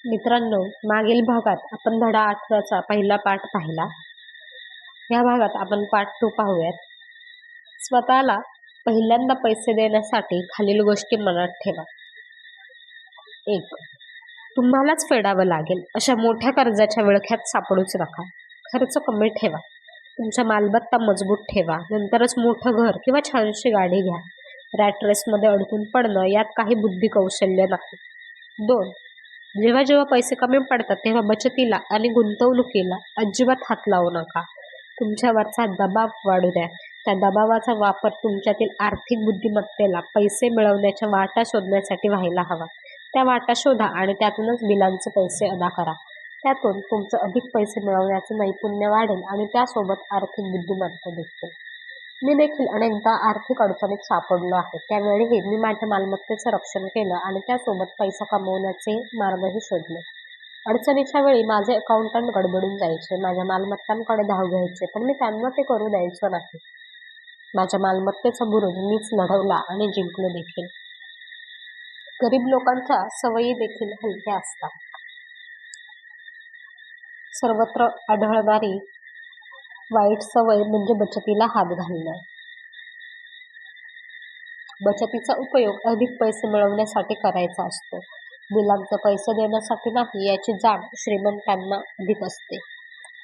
मित्रांनो, मागील भागात आपण धडा 8चा पहिला पाठ पाहिला. या भागात आपण पाठ 2 पाहूयात. स्वतःला पहिल्यांदा पैसे देण्यासाठी खालील गोष्टी मनात ठेवा. 1. तुम्हालाच फेडावं लागेल अशा मोठ्या कर्जाच्या विळख्यात सापडूच नका. खर्च कमी ठेवा. तुमच्या मालमत्ता मजबूत ठेवा. नंतरच मोठं घर किंवा छानशी गाडी घ्या. रॅट रेसमध्ये अडकून पडणं यात काही बुद्धी कौशल्य नाही. 2. जेव्हा जेव्हा पैसे कमी पडतात तेव्हा बचतीला आणि गुंतवणुकीला अजिबात हात लावू नका. तुमच्यावरचा दबाव वाढू द्या. त्या दबावाचा वापर तुमच्यातील आर्थिक बुद्धिमत्तेला पैसे मिळवण्याच्या वाटा शोधण्यासाठी व्हायला हवा. त्या वाटा शोधा आणि त्यातूनच बिलांचे पैसे अदा करा. त्यातून तुमचं अधिक पैसे मिळवण्याचं नैपुण्य वाढेल आणि त्यासोबत आर्थिक बुद्धिमत्ता देखील. मी देखील अनेकदा आर्थिक अडचणीत सापडलो आहे. त्यावेळीही मी माझ्या मालमत्तेचं रक्षण केलं आणि त्यासोबत पैसा कमवण्याचे मार्गही शोधले. अडचणीच्या वेळी माझे अकाउंटंट गडबडून जायचे, माझ्या मालमत्तांकडे धाव घ्यायचे, पण मी त्यांना ते करू द्यायचो नाही. माझ्या मालमत्तेचा बुरुज मीच लढवला आणि जिंकलो देखील. गरीब लोकांच्या सवयी देखील हलक्या असतात. सर्वत्र आढळणारी वाईट सवय म्हणजे बचतीला हात घालणं. बचतीचा उपयोग अधिक पैसे मिळवण्यासाठी करायचा असतो. बिलांचे पैसे देण्यासाठी नाही याची जाण श्रीमंतांना अधिक असते.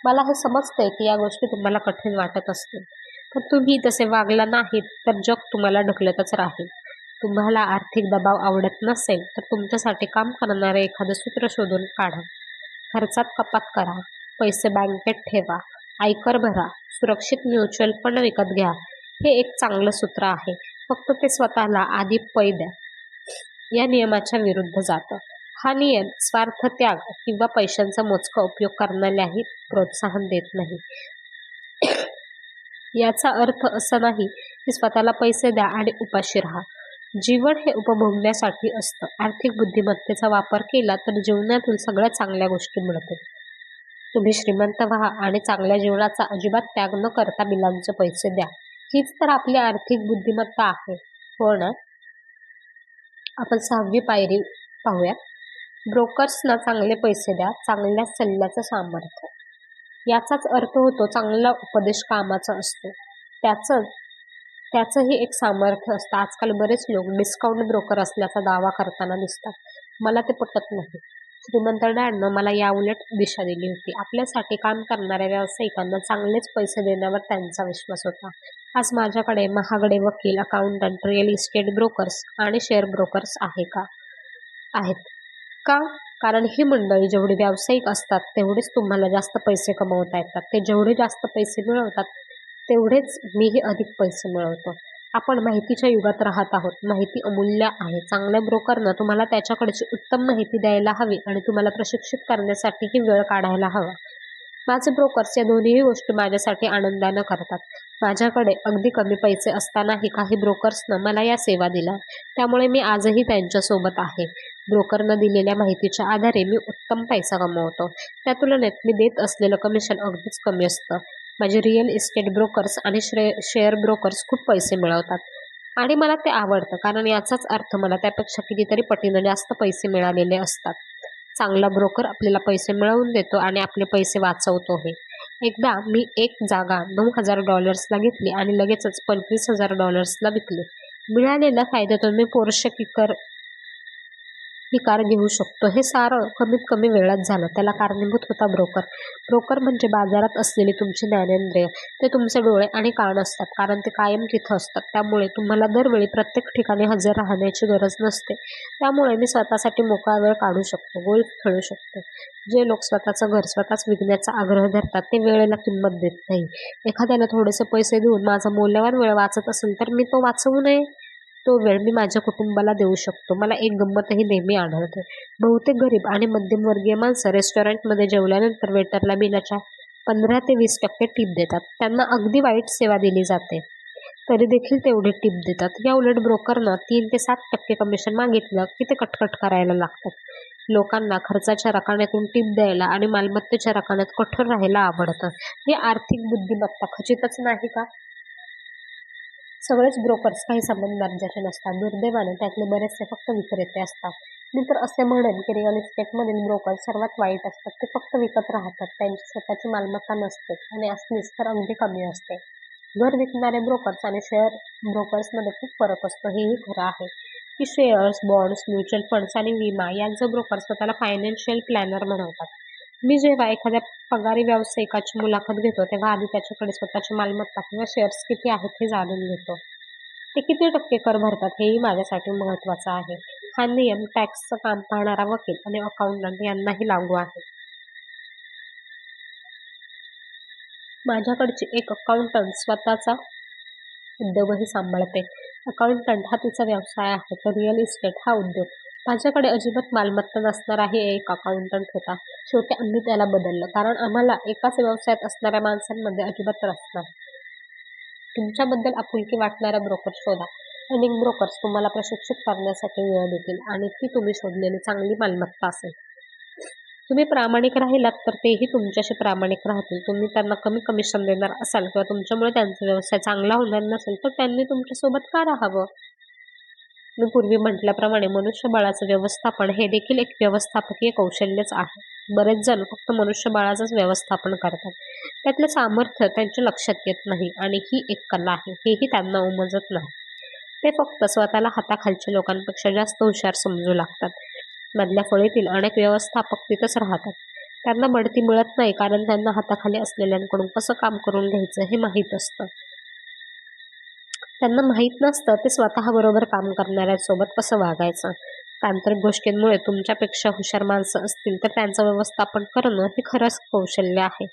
मला हे समजते की या गोष्टी तुम्हाला कठीण वाटत असतील, पण तुम्ही तसे वागला नाहीत तर जग तुम्हाला ढकलतच राहील. तुम्हाला आर्थिक दबाव आवडत नसेल तर तुमच्यासाठी काम करणारे एखादं सूत्र शोधून काढा. खर्चात कपात करा. पैसे बँकेत ठेवा. आयकर भरा. सुरक्षित म्युच्युअल फंड विकत घ्या. हे एक चांगलं सूत्र आहे. फक्त ते स्वतःला आधी पै द्या या नियमाच्या विरुद्ध जातं. हा नियम स्वार्थ त्याग किंवा पैशांचा मोजका उपयोग करण्यालाही प्रोत्साहन देत नाही. याचा अर्थ असा नाही की स्वतःला पैसे द्या आणि उपाशी राहा. जीवन हे उपभोगण्यासाठी असतं. आर्थिक बुद्धिमत्तेचा वापर केला तर जीवनातून सगळ्या चांगल्या गोष्टी मिळतील. तुम्ही श्रीमंत व्हा आणि चांगल्या जीवनाचा अजिबात त्याग न करता बिलांचे पैसे द्या. हीच तर आपली आर्थिक बुद्धिमत्ता आहे, हो ना? आपण 6वी पायरी पाहूया. ब्रोकर्सना चांगले पैसे द्या. चांगल्या सल्ल्याचं सामर्थ्य. याचाच अर्थ होतो चांगला उपदेश कामाचा असतो. त्याचंही एक सामर्थ्य असतं. आजकाल बरेच लोक डिस्काउंट ब्रोकर असल्याचा दावा करताना दिसतात. मला ते पटत नाही. श्रीमंत डॅडनं मला याउलट दिशा दिली होती. आपल्यासाठी काम करणाऱ्या व्यावसायिकांना चांगलेच पैसे देण्यावर त्यांचा विश्वास होता. आज माझ्याकडे महागडे वकील, अकाउंटंट, रिअल इस्टेट ब्रोकर्स आणि शेअर ब्रोकर्स आहेत का? कारण ही मंडळी जेवढी व्यावसायिक असतात तेवढेच तुम्हाला जास्त पैसे कमवता येतात. ते जेवढे जास्त पैसे मिळवतात तेवढेच मीही अधिक पैसे मिळवतो. आपण माहितीच्या युगात राहत आहोत. माहिती अमूल्य आहे. चांगल्या ब्रोकरनं तुम्हाला त्याच्याकडची उत्तम माहिती द्यायला हवी आणि तुम्हाला प्रशिक्षित करण्यासाठीही वेळ काढायला हवा. माझे ब्रोकर्स या दोन्हीही गोष्टी माझ्यासाठी आनंदानं करतात. माझ्याकडे अगदी कमी पैसे असतानाही काही ब्रोकर्सनं मला या सेवा दिल्या. त्यामुळे मी आजही त्यांच्यासोबत आहे. ब्रोकरनं दिलेल्या माहितीच्या आधारे मी उत्तम पैसा कमवतो. त्या तुलनेत मी देत असलेलं कमिशन अगदीच कमी असतं. माझे रिअल इस्टेट ब्रोकर्स आणि शेअर ब्रोकर्स खूप पैसे मिळवतात आणि मला ते आवडतं, कारण याचाच अर्थ मला त्यापेक्षा कितीतरी पटीनं जास्त पैसे मिळालेले असतात. चांगला ब्रोकर आपल्याला पैसे मिळवून देतो आणि आपले पैसे वाचवतोही. एकदा मी एक जागा $9,000 घेतली आणि लगेचच $25,000 विकली. मिळालेल्या फायद्यातून मी पोर्शे ही कार घेऊ शकतो. हे सारं कमीत कमी वेळात झालं. त्याला कारणीभूत होता ब्रोकर. ब्रोकर म्हणजे बाजारात असलेली तुमची ज्ञानेंद्रिय. ते तुमचे डोळे आणि कान असतात, कारण ते कायम तिथं असतात. त्यामुळे तुम्हाला दरवेळी प्रत्येक ठिकाणी हजर राहण्याची गरज नसते. त्यामुळे मी स्वतःसाठी मोकळा वेळ काढू शकतो. गोल्फ खेळू शकतो. जे लोक स्वतःचं घर स्वतःच विकण्याचा आग्रह धरतात ते वेळेला किंमत देत नाही. एखाद्याला थोडेसे पैसे देऊन माझा मौल्यवान वेळ वाचत असेल तर मी तो वाचवू नये. तो वेळ मी माझ्या कुटुंबाला देऊ शकतो. मला एक गंमतही नेहमी आढळते. बहुतेक गरीब आणि मध्यमवर्गीय माणसं रेस्टॉरंटमध्ये जेवल्यानंतर वेटरला बिलाच्या 15 ते 20% टिप देतात. त्यांना अगदी वाईट सेवा दिली जाते तरी देखील तेवढे टिप देतात. या उलट ब्रोकरनं 3 ते 7% कमिशन मागितलं की ते कटकट करायला लागतात. लोकांना खर्चाच्या रकण्यातून टिप द्यायला आणि मालमत्तेच्या रकण्यात कठोर राहायला आवडतं. ही आर्थिक बुद्धिमत्ता खचितच नाही का? सगळेच ब्रोकर्स काही समान दर्जाचे नसतात. दुर्दैवाने त्यातले बरेचसे फक्त विक्रेते असतात. मी तर असे म्हणेन की रिअल इस्टेटमधील ब्रोकर सर्वात वाईट असतात. ते फक्त विकत राहतात. त्यांची स्वतःची मालमत्ता नसते आणि असलीच तर अगदी कमी असते. घर विकणारे ब्रोकर्स आणि शेअर ब्रोकर्समध्ये खूप फरक असतो, हेही खरं आहे. की शेअर्स, बॉन्ड्स, म्युच्युअल फंड्स आणि विमा यांचं ब्रोकर स्वतःला फायनान्शियल प्लॅनर म्हणवतात. मी जेव्हा एखाद्या पगारी व्यावसायिकाची मुलाखत घेतो तेव्हा आधी त्याच्याकडे स्वतःची मालमत्ता किंवा शेअर्स किती आहेत हे जाणून घेतो. ते किती टक्के कर भरतात हेही माझ्यासाठी महत्त्वाचं आहे. हा नियम टॅक्सचं काम पाहणारा वकील आणि अकाउंटंट यांनाही लागू आहे. माझ्याकडची एक अकाउंटंट स्वतःचा उद्योगही सांभाळते. अकाउंटंट हा तिचा व्यवसाय आहे, तर रिअल इस्टेट हा उद्योग. माझ्याकडे अजिबात मालमत्ता नसणाराही एक अकाउंटंट होता. शेवटी आम्ही त्याला बदललं, कारण आम्हाला एकाच व्यवसायात असणाऱ्या माणसांमध्ये अजिबात रस नाही. तुमच्याबद्दल आपुलकी वाटणारा ब्रोकर शोधा. अनेक ब्रोकर्स तुम्हाला प्रशिक्षित करण्यासाठी वेळ देतील आणि ती तुम्ही शोधलेली चांगली मालमत्ता असेल. तुम्ही प्रामाणिक राहिलात तर तेही तुमच्याशी प्रामाणिक राहतील. तुम्ही त्यांना कमी कमिशन देणार असाल किंवा तुमच्यामुळे त्यांचा व्यवसाय चांगला होणार नसेल तर त्यांनी तुमच्यासोबत का राहावं? मी पूर्वी म्हटल्याप्रमाणे मनुष्यबळाचं व्यवस्थापन हे देखील एक व्यवस्थापकीय कौशल्यच आहे. बरेच जण फक्त मनुष्यबळाचंच व्यवस्थापन करतात. त्यातलं सामर्थ्य त्यांच्या लक्षात येत नाही आणि ही एक कला आहे हेही त्यांना उमजत नाही. ते फक्त स्वतःला हाताखालच्या लोकांपेक्षा जास्त हुशार समजू लागतात. मधल्या फळीतील अनेक व्यवस्थापक तिथंच राहतात. त्यांना बढती मिळत नाही कारण त्यांना हाताखाली असलेल्यांकडून कसं काम करून घ्यायचं हे माहीत असतं. त्यांना माहीत नसतं ते स्वतःबरोबर काम करणाऱ्यांसोबत कसं वागायचं. तांत्रिक गोष्टींमुळे तुमच्यापेक्षा हुशार माणसं असतील तर त्यांचं व्यवस्थापन करणं हे खरंच कौशल्य आहे.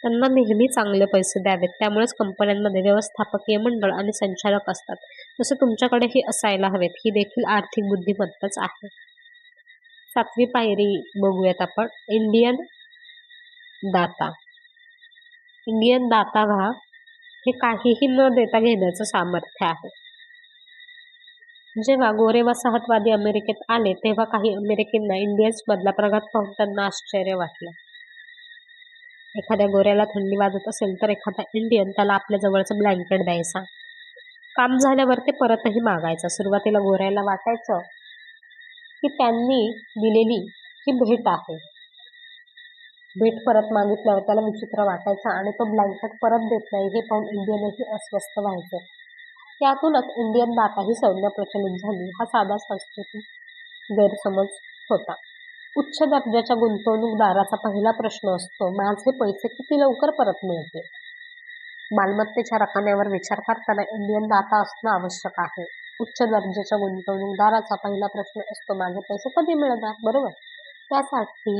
त्यांना नेहमी चांगले पैसे द्यावेत. त्यामुळेच कंपन्यांमध्ये व्यवस्थापकीय मंडळ आणि संचालक असतात. तसं तुमच्याकडेही असायला हवेत. ही देखील आर्थिक बुद्धिमत्ताच आहे. 7वी पायरी बघूयात आपण. दाता. इंडियन दाता हे काहीही न देता घेण्याचं सामर्थ्य आहे. जेव्हा गोरे वसाहतवादी अमेरिकेत आले तेव्हा काही अमेरिकेंना इंडियन्समधला प्रघात पाहून त्यांना आश्चर्य वाटलं. एखाद्या गोऱ्याला थंडी वाजत असेल तर एखादा इंडियन त्याला आपल्या जवळचं ब्लँकेट द्यायचा. काम झाल्यावर ते परतही मागायचं. सुरुवातीला गोऱ्याला वाटायचं की त्यांनी दिलेली ही भेट आहे. भेट परत मागितल्यावर त्याला विचित्र वाटायचं आणि तो ब्लँकेट परत देत नाही हे पाहून इंडियनही अस्वस्थ व्हायचे. त्यातूनच इंडियन दाता ही संज्ञा प्रचलित झाली. हा साधा सांस्कृतिक गैरसमज होता. उच्च दर्जाच्या गुंतवणूकदाराचा पहिला प्रश्न असतो, माझे पैसे किती लवकर परत मिळतील? मालमत्तेच्या रकमेवर विचार करताना इंडियन दाता असणं आवश्यक आहे. उच्च दर्जाच्या गुंतवणूकदाराचा पहिला प्रश्न असतो, माझे पैसे कधी मिळणार? बरोबर. त्यासाठी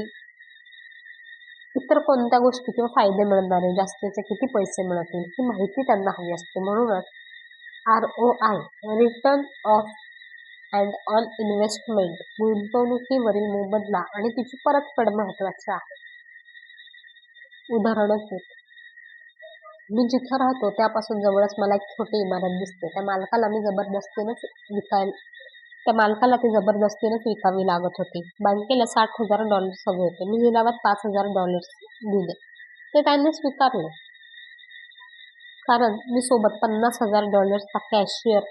इतर कोणत्या गोष्टी किंवा फायदे मिळणारे, जास्तीचे किती पैसे मिळतील ही माहिती त्यांना हवी असते. म्हणूनच ROI, return of and on investment, गुंतवणुकीवरील मोबदला आणि तिची परतफेड महत्वाची आहे. उदाहरणच देतो. मी जिथं राहतो त्यापासून जवळच मला एक छोटी इमारत दिसते. त्या मालकाला ती जबरदस्तीनेच विकावी लागत होती. बँकेला $60,000 हवे होते. मी निलावात $5,000 दिले. ते त्यांनी स्वीकारले, कारण मी सोबत $50,000 कॅशियर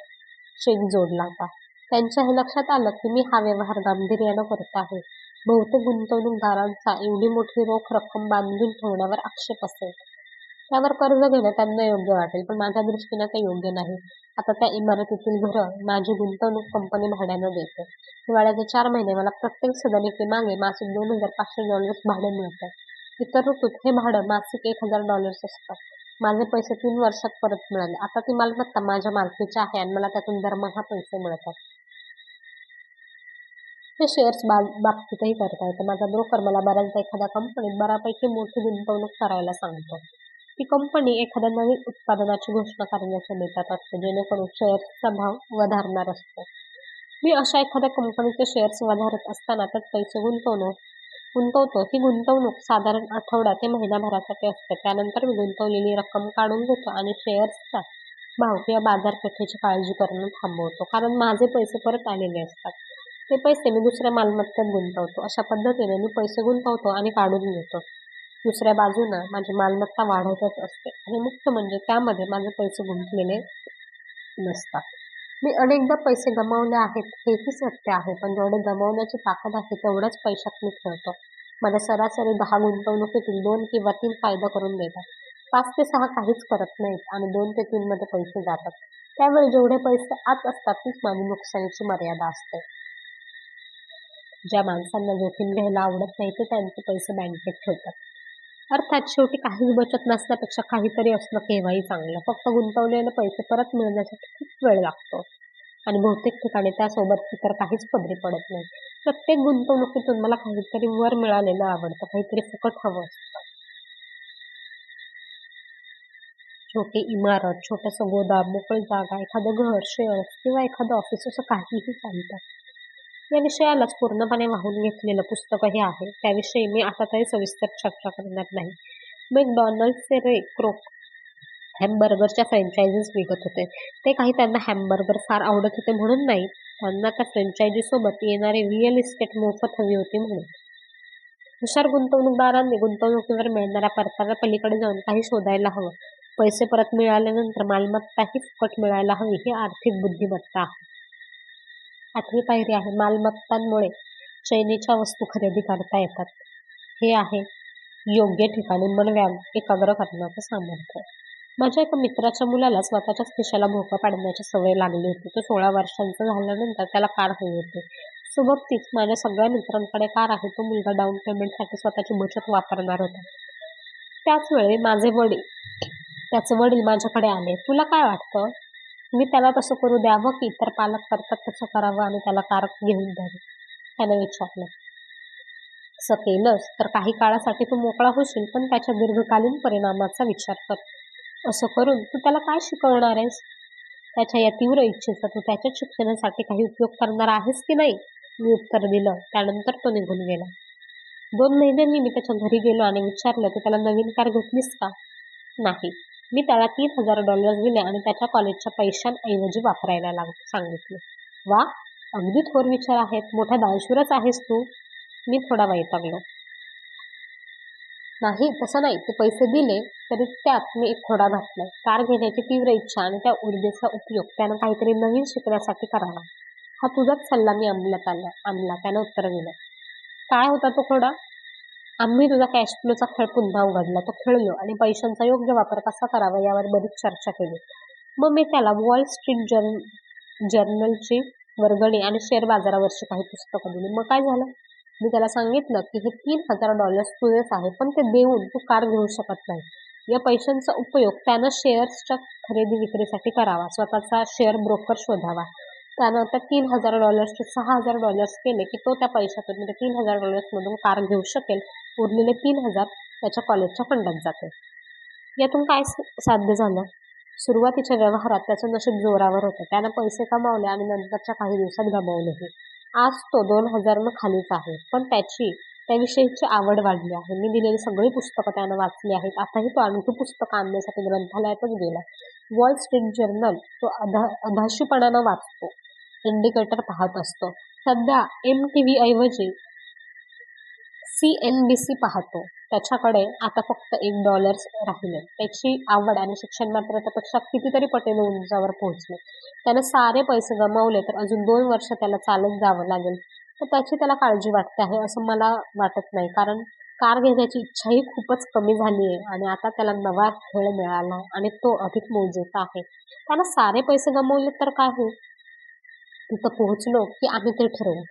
चेक जोडला होता. त्यांच्या हे लक्षात आलं की मी हा व्यवहार गांभीर्यानं करत आहे. बहुतेक गुंतवणूकदारांचा एवढी मोठी रोख रक्कम बांधून ठेवण्यावर आक्षेप असेल. त्यावर कर्ज घेणं त्यांना योग्य वाटेल, पण माझ्या दृष्टीनं ते योग्य नाही. आता त्या इमारतीतील घरं माझी गुंतवणूक कंपनी भाड्यानं देते. हिवाळ्याचे 4 महिने मला प्रत्येक सदनिकेमागे मासिक $2,500 भाडे मिळतं. इतर ऋतूत हे भाडं मासिक $1,000 असतं. माझे पैसे 3 वर्षात परत मिळाले. आता ती मालमत्ता माझ्या मालकीची आहे आणि मला त्यातून दरमहा पैसे मिळतात. हे शेअर्स बाबतीतही करता येतं. माझा ब्रोकर मला बऱ्याचदा एखाद्या कंपनीत बऱ्यापैकी मोठी गुंतवणूक करायला सांगतो. ती कंपनी एखाद्या नवीन उत्पादनाची घोषणा करण्याच्या बेतात असते, जेणेकरून शेअर्सचा भाव वधारणार असतो. मी अशा एखाद्या कंपनीचे शेअर्स वधारत असताना त्यात पैसे गुंतवतो. ही गुंतवणूक साधारण आठवडा ते महिनाभरासाठी असते. त्यानंतर मी गुंतवलेली रक्कम काढून घेतो आणि शेअर्सचा भाव किंवा बाजारपेठेची काळजी करणं थांबवतो, कारण माझे पैसे परत आलेले असतात. ते पैसे मी दुसऱ्या मालमत्तेत गुंतवतो. अशा पद्धतीने मी पैसे गुंतवतो आणि काढून घेतो. दुसऱ्या बाजूनं माझी मालमत्ता वाढतच असते आणि मुख्य म्हणजे त्यामध्ये माझे पैसे गुंतलेले नसतात. मी अनेकदा पैसे गमावले आहेत हेही सत्य आहे, पण जेवढे गमावण्याची ताकद आहे तेवढ्याच पैशात मी खेळतो. मला सरासरी 10 गुंतवणुकीतून 2 किंवा 3 फायदा करून देतात. 5 ते 6 काहीच करत नाहीत आणि 2 ते 3 मध्ये पैसे जातात. त्यावेळी जेवढे पैसे आत असतात तीच माझी नुकसानीची मर्यादा असते. ज्या माणसांना जोखीम घ्यायला आवडत नाही ते त्यांचे पैसे बँकेत ठेवतात. अर्थात शेवटी काहीच बचत नसण्यापेक्षा काहीतरी असणं केव्हाही चांगलं. फक्त गुंतवलेले पैसे परत मिळण्यासाठी खूप वेळ लागतो आणि बहुतेक ठिकाणी त्यासोबत इतर काहीच पदरी पडत नाही. प्रत्येक गुंतवणुकीतून मला काहीतरी वर मिळालेलं आवडतं, काहीतरी फुकट हवं असतं. छोटी इमारत, छोटंसं गोदाम, मोकळी जागा, एखादं घर, शेअर्स किंवा एखादं ऑफिस असं काहीही चालतं. या विषयालाच पूर्णपणे वाहून घेतलेलं पुस्तक हे आहे. त्याविषयी मी आता तरी सविस्तर चर्चा करणार नाही. मॅकडॉनल्ड्सचे रे क्रोक हॅमबर्गरच्या फ्रँचायझीज विकत होते. ते काही त्यांना हॅमबर्गर फार आवडत होते म्हणून नाही, त्यांना त्या फ्रँचायझीसोबत येणारे रिअल इस्टेट मोफत हवी होती म्हणून. हुशार गुंतवणूकदारांनी गुंतवणुकीवर मिळणाऱ्या परताव्यापलीकडे जाऊन काही शोधायला हवं. पैसे परत मिळाल्यानंतर मालमत्ताही फुकट मिळायला हवी ही आर्थिक बुद्धिमत्ता आहे. 8वी पायरी आहे मालमत्तांमुळे चैनीच्या वस्तू खरेदी करता येतात. हे आहे योग्य ठिकाणी मन एकाग्र करण्याचं सामर्थ्य. माझ्या एका मित्राच्या मुलाला स्वतःच्याच खिशाला भोकं पाडण्याची सवय लागली होती. तो 16 वर्षांचा झाल्यानंतर त्याला कार हवी होती. सोबतीच माझ्या सगळ्या मित्रांकडे कार आहे. तो मुलगा डाऊन पेमेंटसाठी स्वतःची बचत वापरणार होता. त्याच वेळी त्याचे वडील माझ्याकडे आले. तुला काय वाटतं? मी त्याला तसं करू द्यावं की इतर पालक करतात तसं करावं आणि त्याला कार घेऊन द्यावी? त्याने विचारलं. असं केलंस तर काही काळासाठी तू मोकळा होशील, पण त्याच्या दीर्घकालीन परिणामाचा विचार कर. असं करून तू त्याला काय शिकवणार आहेस? त्याच्या या तीव्र इच्छेचा तू त्याच्या शिक्षणासाठी काही उपयोग करणार आहेस की नाही? मी उत्तर दिलं. त्यानंतर तो निघून गेला. 2 महिन्यांनी मी त्याच्या घरी गेलो आणि विचारलं, तू त्याला नवीन कार घेतलीस का? नाही. मी त्याला $3000 दिले आणि त्याच्या कॉलेजच्या पैशांऐवजी वापरायला सांगितले. वा, अगदी थोर विचार आहेत. मोठा दानशूरच आहेस तू. मी थोडा वैतागलो. नाही, तसं नाही. तू पैसे दिले तरी त्यात मी एक खोडा घातलाय. कार घेण्याची तीव्र इच्छा आणि त्या ऊर्जेचा उपयोग त्यानं काहीतरी नवीन शिकण्यासाठी करावा. हा तुझाच सल्ला मी अंमलात आणला, त्यानं उत्तर दिलं. काय होता तो खोडा? आम्ही तुझा कॅश फ्लोचा खेळ पुन्हा उघडला. तो खेळलो आणि पैशांचा योग्य वापर कसा करावा यावर बरीच चर्चा केली. मग मी त्याला वॉल स्ट्रीट जर्नलची वर्गणी आणि शेअर बाजारावरची काही पुस्तकं दिली. मग काय झालं? मी त्याला सांगितलं की हे $3000 तुझेच आहे, पण ते देऊन तू कार घेऊ शकत नाही. या पैशांचा उपयोग त्यानं शेअर्सच्या खरेदी विक्रीसाठी करावा. स्वतःचा शेअर ब्रोकर शोधावा. त्यानं त्या $3000 चे $6000 केले की तो त्या पैशातून म्हणजे $3000 मधून कार घेऊ शकेल. उरलेले 3000 त्याच्या कॉलेजच्या फंडात जाते. यातून काय साध्य झालं? सुरुवातीच्या व्यवहारात त्याचं नशीब जोरावर होतं. त्यानं पैसे कमावले आणि नंतरच्या काही दिवसात गमावलेही. आज तो 2000 खालीच आहे, पण त्याविषयीची आवड वाढली आहे. मी दिलेली सगळी पुस्तकं त्यानं वाचली आहेत. आताही तो आणखी पुस्तकं आणण्यासाठी ग्रंथालयातच गेला. वॉल स्ट्रीट जर्नल तो अधाशीपणानं वाचतो. इंडिकेटर पाहत असतो. सध्या MTV ऐवजी CNBC पाहतो. त्याच्याकडे आता फक्त $1 राहिले. त्याची आवड आणि शिक्षण मात्र त्यापेक्षा कितीतरी पटीने उंचावर पोहोचले. त्यानं सारे पैसे गमावले तर अजून 2 वर्ष त्याला चालत जावं लागेल. तर त्याची त्याला काळजी वाटते आहे असं मला वाटत नाही, कारण कार घेण्याची इच्छाही खूपच कमी झाली आहे आणि आता त्याला नवा खेळ मिळाला आणि तो अधिक मौजेचा आहे. त्यानं सारे पैसे गमावले तर काय होईल? तिथं पोहोचलो की आम्ही ते ठरवू.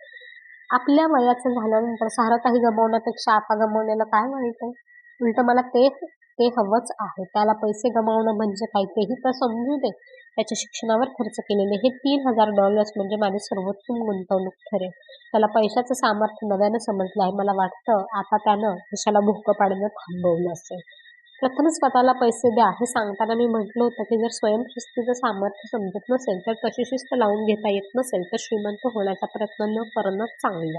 आपल्या वयाचं झाल्यानंतर सारं काही गमावण्यापेक्षा आता गमावलेलं काय वाईट आहे? उलटं मला ते हवंच आहे. त्याला पैसे गमावणं म्हणजे काय तेही तर समजू दे. त्याच्या शिक्षणावर खर्च केलेले हे $3000 म्हणजे माझी सर्वोत्तम गुंतवणूक ठरेल. त्याला पैशाचं सामर्थ्य नव्यानं समजलं आहे. मला वाटतं आता त्यानं खिशाला भुक्कं पाडणं थांबवलं असेल. प्रथम स्वतःला पैसे द्या हे सांगताना मी म्हटलं होतं की जर स्वयंशिस्तीचं सामर्थ्य समजत नसेल तर तशी शिस्त लावून घेता येत नसेल तर श्रीमंत होण्याचा प्रयत्न न करणंच चांगलं.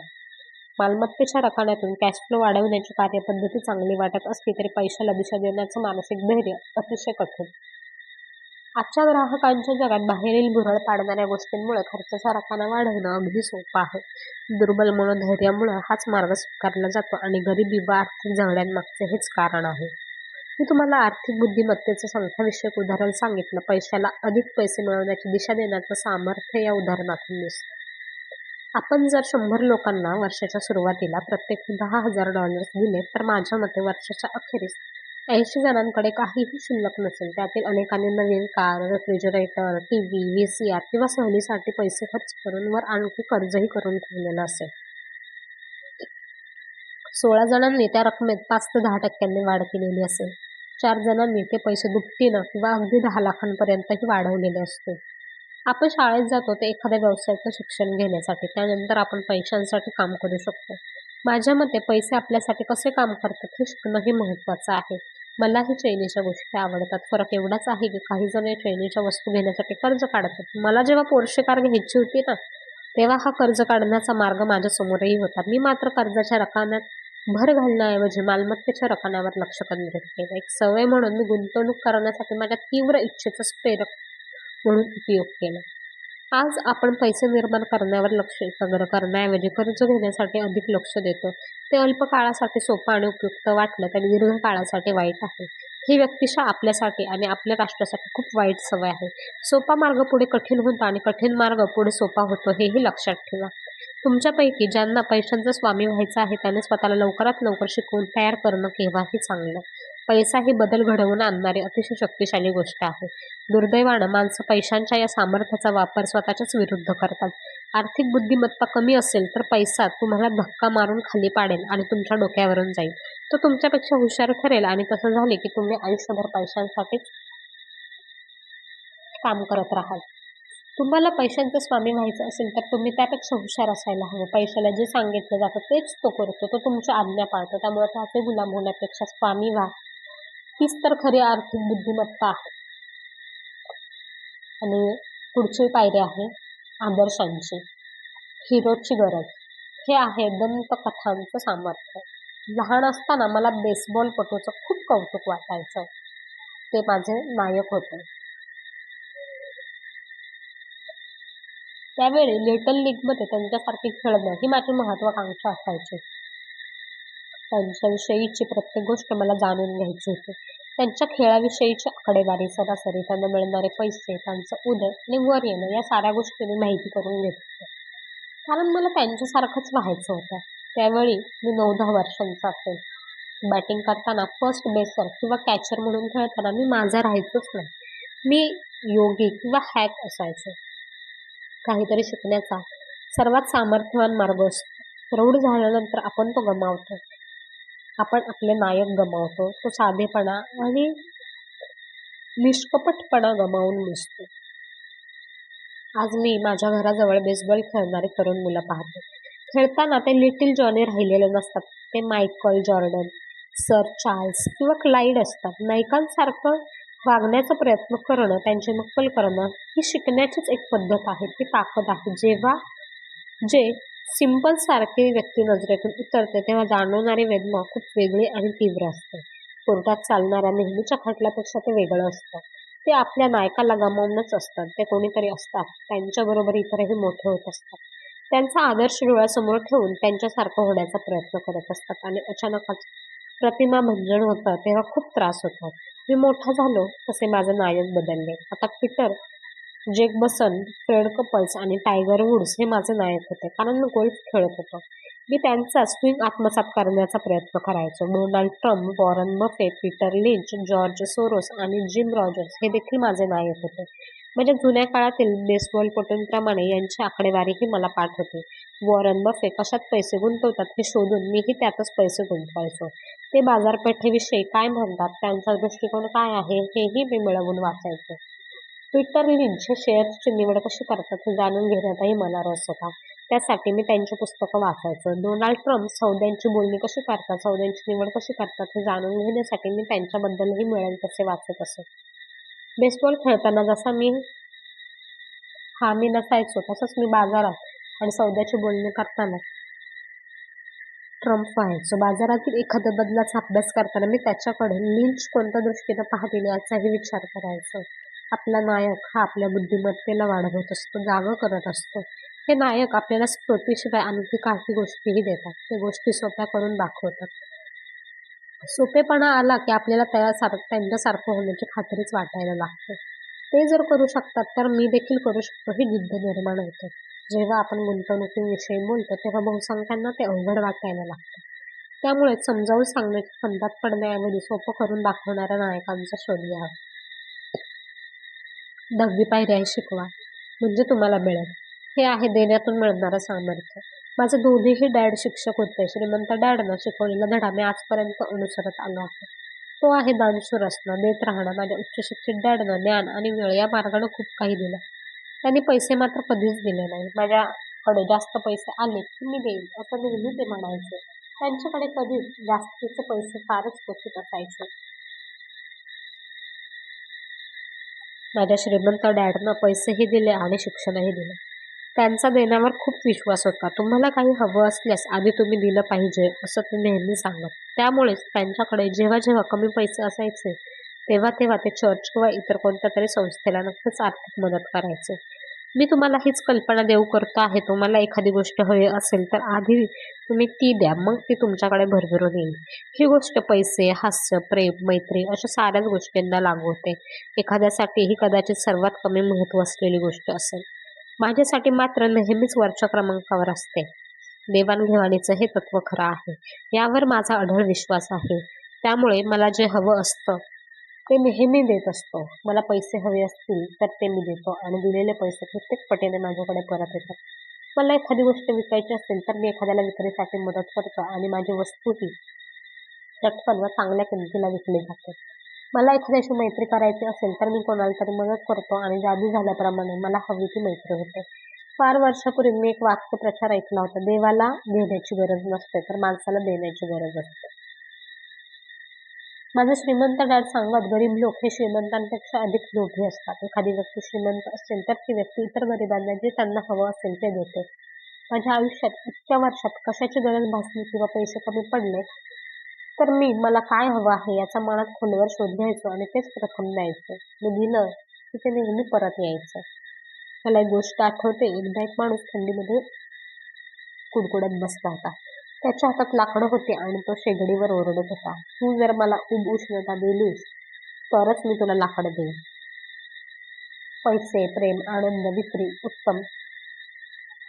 मालमत्तेच्या रकण्यातून कॅश फ्लो वाढवण्याची कार्यपद्धती चांगली वाटत असली तरी पैशाला दिशा देण्याचं मानसिक धैर्य अतिशय कठीण. आजच्या ग्राहकांच्या जगात बाहेरील भुरळ पाडणाऱ्या गोष्टींमुळे खर्चाचा रकाना वाढवणं अगदी सोपं आहे. दुर्बल मनोधैर्यामुळे हाच मार्ग स्वीकारला जातो आणि गरिबी व आर्थिक झगड्यांमागचे हेच कारण आहे. मी तुम्हाला आर्थिक बुद्धिमत्तेचं संख्याविषयक उदाहरण सांगितलं. पैशाला अधिक पैसे मिळवण्याची दिशा देण्याचं सामर्थ्य या उदाहरणातून दिसतं. आपण जर 100 लोकांना वर्षाच्या सुरुवातीला प्रत्येकी $10,000 दिले, तर माझ्या मते वर्षाच्या अखेरीस 80 जणांकडे काहीही शिल्लक नसेल. त्यातील अनेकांनी नवीन कार, रेफ्रिजरेटर, टीव्ही, व्हीसीआर किंवा सहलीसाठी पैसे खर्च करून वर आणखी कर्जही करून ठेवलेलं असेल. 16 जणांनी त्या रकमेत 5 ते 10% वाढ केलेली असेल. 4 जणांनी ते पैसे दुपटीनं किंवा अगदी 10 लाखांपर्यंतही वाढवलेले असते. आपण शाळेत जातो ते एखाद्या व्यवसायाचं शिक्षण घेण्यासाठी. त्यानंतर आपण पैशांसाठी काम करू शकतो. माझ्या मते पैसे आपल्यासाठी कसे काम करतात हे शिकणंही महत्त्वाचं आहे. मलाही चैनीच्या गोष्टी आवडतात. फरक एवढाच आहे की काही जण या चैनीच्या वस्तू घेण्यासाठी कर्ज काढतात. मला जेव्हा पोर्शे कार घ्यायची होती ना, तेव्हा हा कर्ज काढण्याचा मार्ग माझ्यासमोरही होता. मी मात्र कर्जाच्या रकमेत भर घालण्याऐवजी मालमत्तेच्या रकण्यावर लक्ष केंद्रित केलं. एक सवय म्हणून मी गुंतवणूक करण्यासाठी माझ्या तीव्र इच्छेचाच प्रेरक म्हणून उपयोग केला. आज आपण पैसे निर्माण करण्यावर लक्ष केंद्रित करण्याऐवजी कर्ज घेण्यासाठी अधिक लक्ष देतो. ते अल्प काळासाठी सोपं आणि उपयुक्त वाटलं तरी दीर्घ काळासाठी वाईट आहे. ही व्यक्तिशः आपल्यासाठी आणि आपल्या राष्ट्रासाठी खूप वाईट सवय आहे. सोपा मार्ग पुढे कठीण होतो आणि कठीण मार्ग पुढे सोपा होतो, हेही लक्षात ठेवा. तुमच्यापैकी ज्यांना पैशांचा स्वामी व्हायचं आहे त्याने स्वतःला लवकरात लवकर शिकवून तयार करणं केव्हाही चांगलं. पैसा ही बदल घडवून आणणारी अतिशय शक्तिशाली गोष्ट आहे. दुर्दैवानं माणसं पैशांच्या या सामर्थ्याचा वापर स्वतःच्याच विरुद्ध करतात. आर्थिक बुद्धिमत्ता कमी असेल तर पैसा तुम्हाला धक्का मारून खाली पाडेल आणि तुमच्या डोक्यावरून जाईल. तो तुमच्यापेक्षा हुशार ठरेल आणि तसं झाले की तुम्ही आयुष्यभर पैशांसाठीच काम करत राहाल. तुम्हाला पैशांचं स्वामी व्हायचं असेल तर तुम्ही त्यापेक्षा हुशार असायला हवं. पैशाला जे सांगितलं जातं तेच तो करतो. तो तुमची आज्ञा पाळतो. त्यामुळे त्याचे गुलाम होण्यापेक्षा स्वामी व्हा. हीच तर खरी आर्थिक बुद्धिमत्ता आहे. आणि पुढची पायरी आहे आदर्शांची. हिरोची गरज. हे आहे दंतकथांचं सामर्थ्य. लहान असताना मला बेसबॉलपटूचं खूप कौतुक वाटायचं. ते माझे नायक होते. त्यावेळी लिटल लीगमध्ये त्यांच्यासारखे खेळणं ही माझी महत्त्वाकांक्षा असायची. त्यांच्याविषयीची प्रत्येक गोष्ट मला जाणून घ्यायची होती. त्यांच्या खेळाविषयीची आकडेवारी, सरासरी, त्यांना मिळणारे पैसे, त्यांचं उदय आणि वर येणं या साऱ्या गोष्टी मी माहिती करून घेत होते. कारण मला त्यांच्यासारखंच व्हायचं होतं. त्यावेळी मी 9-10 वर्षांचा असेल. बॅटिंग करताना फर्स्ट बेसर किंवा कॅचर म्हणून खेळताना मी माझा राहायचोच नाही. मी योगी किंवा हॅक असायचे. काहीतरी शिकण्याचा सर्वात सामर्थ्यवान मार्ग असतो. प्रौढ झाल्यानंतर आपण तो गमावतो. आपण आपले नायक गमावतो. तो साधेपणा आणि निष्कपटपणा गमावून बसतो. आज मी माझ्या घराजवळ बेसबॉल खेळणारी तरुण मुलं पाहते. खेळताना ते लिटिल जॉनी राहिलेले नसतात. ते मायकल जॉर्डन, सर चार्ल्स किंवा क्लाइड असतात. नायकांसारखं वागण्याचा प्रयत्न करणं, त्यांची नक्कल करणं ही शिकण्याचीच एक पद्धत आहे. ती ताकद आहे. जेव्हा जे सिम्पल सारखी व्यक्ती नजरेतून उतरते तेव्हा जाणवणारी वेदना खूप वेगळी आणि तीव्र असते. कोर्टात चालणाऱ्या नेहमीच्या खटल्यापेक्षा ते वेगळं असतं. ते आपल्या नायकाला गमावूनच असतात. ते कोणीतरी असतात. त्यांच्याबरोबर इतरही मोठे होत असतात. त्यांचा आदर्श डोळ्यासमोर ठेवून त्यांच्यासारखं होण्याचा प्रयत्न करत असतात आणि अचानकच प्रतिमा भंजन होतं तेव्हा खूप त्रास होतो. मी मोठा झालो तसे माझे नायक बदलले. आता पीटर जेकबसन, फ्रेड कपल्स आणि टायगर वुड्स हे माझे नायक होते. कारण मी गोल्फ खेळत होतो. मी त्यांचा स्विंग आत्मसात करण्याचा प्रयत्न करायचो. Donald Trump, Warren Buffett, Peter lynch, George Soros आणि जिम रॉजर्स हे देखील माझे नायक होते. म्हणजे जुन्या काळातील बेसबॉलपटूंप्रमाणे यांची आकडेवारीही मला पाठ होती. वॉरन बफे कशात पैसे गुंतवतात हे शोधून मीही त्यातच पैसे गुंतवायचो. ते बाजारपेठेविषयी काय म्हणतात, त्यांचा दृष्टिकोन काय आहे हेही मी मिळवून वाचायचो. पीटर लिंच हे शेअर्सची निवड कशी करतात हे जाणून घेण्यातही मला रस होता. त्यासाठी मी त्यांची पुस्तकं वाचायचो. डोनाल्ड ट्रम्प सौद्यांची बोलणी कशी करतात, सौद्यांची निवड कशी करतात हे जाणून घेण्यासाठी मी त्यांच्याबद्दलही मिळेल तसे वाचत असे. बेसबॉल खेळताना जसा मी नसायचो तसंच मी बाजारात आणि सौद्याची बोलणी करताना ट्रम्प व्हायचो. बाजारातील एखाद्या बदलाचा अभ्यास करताना मी त्याच्याकडे लिंच कोणत्या दृष्टीनं पाहतील याचाही विचार करायचो. आपला नायक हा आपल्या बुद्धिमत्तेला वाढवत असतो, जागं करत असतो. हे नायक आपल्याला स्फूर्तीशिवाय आणखी काही गोष्टीही देतात. ते गोष्टी सोप्या करून दाखवतात. सोपेपणा आला की आपल्याला त्यांच्यासारखं होण्याची खात्रीच वाटायला लागते. ते जर करू शकतात तर मी देखील करू शकतो ही जिद्द निर्माण होते. जेव्हा आपण गुंतवणुकीविषयी बोलतो तेव्हा बहुसंख्यांना ते अवघड वाटायला लागतं. त्यामुळे समजावून सांगण्याची फंदात पडण्याऐवजी सोपं करून दाखवणाऱ्या नायकांचा शोध घ्यावा. 10वी पायरी आहे शिकवा, म्हणजे तुम्हाला मिळेल. हे आहे देण्यातून मिळणारं सामर्थ्य. माझे दोन्हीही डॅड शिक्षक होते. श्रीमंत डॅडनं शिकवलेला धडा मी आजपर्यंत अनुसरत आलो आहे. तो आहे दानशूर असणं, देत राहणं. माझ्या उच्चशिक्षित डॅडनं ज्ञान आणि वेळ या मार्गानं खूप काही दिलं. त्यांनी पैसे मात्र कधीच दिले नाही. माझ्याकडे जास्त पैसे आले की मी देईन असं नेहमी ते म्हणायचे. त्यांच्याकडे कधीच जास्तीचे पैसे फारच क्वचित असायचे. माझ्या श्रीमंत डॅडनं पैसेही दिले आणि शिक्षणही दिलं. त्यांचा देण्यावर खूप विश्वास होता. तुम्हाला काही हवं असल्यास आधी तुम्ही दिलं पाहिजे असं ते नेहमी सांगत. त्यामुळेच त्यांच्याकडे जेव्हा जेव्हा कमी पैसे असायचे तेव्हा तेव्हा ते चर्च किंवा इतर कोणत्या तरी संस्थेला नक्कीच आर्थिक मदत करायचे. मी तुम्हाला हीच कल्पना देऊ करतो आहे. तुम्हाला एखादी गोष्ट हवी असेल तर आधी तुम्ही ती द्या, मग ती तुमच्याकडे भरभरून येईल. ही गोष्ट पैसे, हास्य, प्रेम, मैत्री अशा साऱ्याच गोष्टींना लागू होते. एखाद्यासाठी ही कदाचित सर्वात कमी महत्त्व असलेली गोष्ट असेल. माझ्यासाठी मात्र नेहमीच वरच्या क्रमांकावर असते. देवाणघेवाणीचं हे तत्त्व खरं आहे. यावर माझा अढळ विश्वास आहे. त्यामुळे मला जे हवं असतं ते नेहमी देत असतो. मला पैसे हवे असतील तर ते मी देतो आणि दिलेले पैसे प्रत्येक पटीने माझ्याकडे परत येतात. मला एखादी गोष्ट विकायची असेल तर मी एखाद्याला विक्रीसाठी मदत करतो आणि माझी वस्तूही चटकन व चांगल्या किमतीला विकली जाते. मला एखाद्याशी मैत्री करायची असेल तर मी कोणाला तरी मदत करतो आणि जादू झाल्याप्रमाणे मला हवी ती मैत्री होते. फार वर्षापूर्वी मी एक वाक्प्रचार ऐकला होता, देवाला घेण्याची गरज नसते तर माणसाला देण्याची गरज असते. माझे श्रीमंत डॅड सांगत, गरीब लोक हे श्रीमंतांपेक्षा अधिक लोभी असतात. एखादी व्यक्ती श्रीमंत असेल तर ती व्यक्ती इतर गरिबांना जे त्यांना हवं असेल ते देते. माझ्या आयुष्यात इतक्या वर्षात कशाची गरज भासली किंवा पैसे कमी पडले तर मला काय हवं आहे याचा मनात खोलवर शोध घ्यायचो आणि तेच प्रथम द्यायचं. मी दिलं की ते नेहमी परत यायचं. मला एक गोष्ट आठवते. एकदा एक माणूस थंडीमध्ये कुडकुडत बसला होता. त्याच्या हातात लाकडं होती आणि तो शेगडीवर ओरडत होता, तू जर मला खूप उष्णता दिलीस तरच मी तुला लाकडं देईन. पैसे, प्रेम, आनंद, विक्री, उत्तम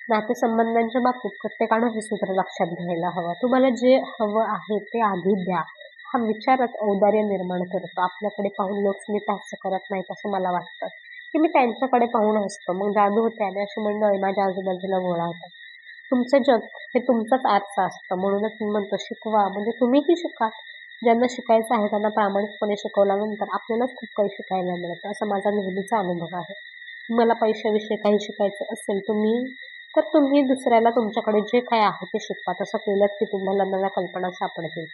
नातेसंबंधांच्या बाबतीत प्रत्येकानं हे सूत्र लक्षात घ्यायला हवं. तुम्हाला जे हवं आहे ते आधी द्या. हा विचारच औदार्य निर्माण करतो. आपल्याकडे पाहून लोक स्मितहास्य करत नाहीत असं मला वाटतं, की मी त्यांच्याकडे पाहून हसतो. मग जादू होते आणि अशी मंडळी माझ्या आजूबाजूला गोळा होतात. तुमचं जग हे तुमचाच आरसा असतं. म्हणूनच मी म्हणतो शिकवा, म्हणजे तुम्हीही शिका. ज्यांना शिकायचं आहे त्यांना प्रामाणिकपणे शिकवल्यानंतर आपल्यालाच खूप काही शिकायला मिळतं, असा माझा नेहमीचा अनुभव आहे. तुम्हाला पैशाविषयी काही शिकायचं असेल तर तुम्ही दुसऱ्याला तुमच्याकडे जे काय आहे ते शिकवा. तसं केलं की तुम्हाला नव्या कल्पना सापडतील.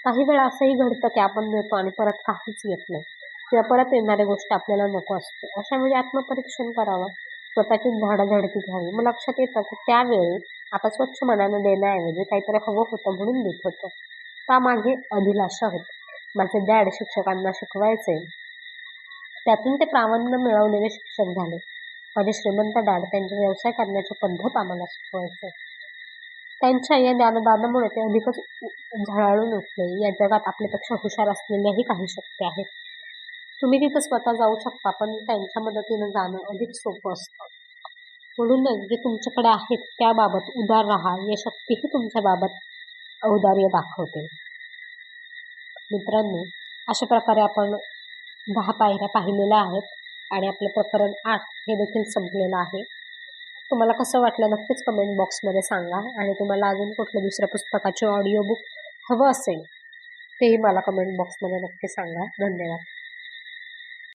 काही वेळा असंही घडतं की आपण देतो आणि परत काहीच येत नाही किंवा परत येणारी गोष्ट आपल्याला नको असते. अशा वेळी आत्मपरीक्षण करावं, स्वतःची धाडाधडकी घ्यावी. मग लक्षात येतं की त्यावेळी आता स्वच्छ मनानं देण्याऐवजी काहीतरी हवं होतं म्हणून देत होतं. त्यामागे अभिलाषा होती. माझे डॅड शिक्षकांना शिकवायचे, त्यातून ते प्रावीण्य मिळवलेले शिक्षक झाले. माझे श्रीमंत डॅड त्यांचे व्यवसाय करण्याची पद्धत आम्हाला शिकवायचे. त्यांच्या या ज्ञानदानामुळे ते अधिकच झळाळून उठले. या जगात आपल्यापेक्षा हुशार असलेल्याही काही शक्ती आहेत. तुम्ही तिथं स्वतः जाऊ शकता, पण त्यांच्या मदतीनं जाणं अधिक सोपं असतं. म्हणूनच जे तुमच्याकडे आहेत त्याबाबत उदार राहा. या शक्तीही तुमच्या बाबत औदार्य दाखवतील. मित्रांनो, अशा प्रकारे आपण 10 पायऱ्या पाहिलेल्या आहेत आणि आपलं प्रकरण 8 हे देखील संपलेलं आहे. तुम्हाला कसं वाटलं नक्कीच कमेंट बॉक्समध्ये सांगा आणि तुम्हाला अजून कुठल्या दुसऱ्या पुस्तकाचे ऑडिओ बुक हवं असेल तेही मला कमेंट बॉक्समध्ये नक्की सांगा. धन्यवाद.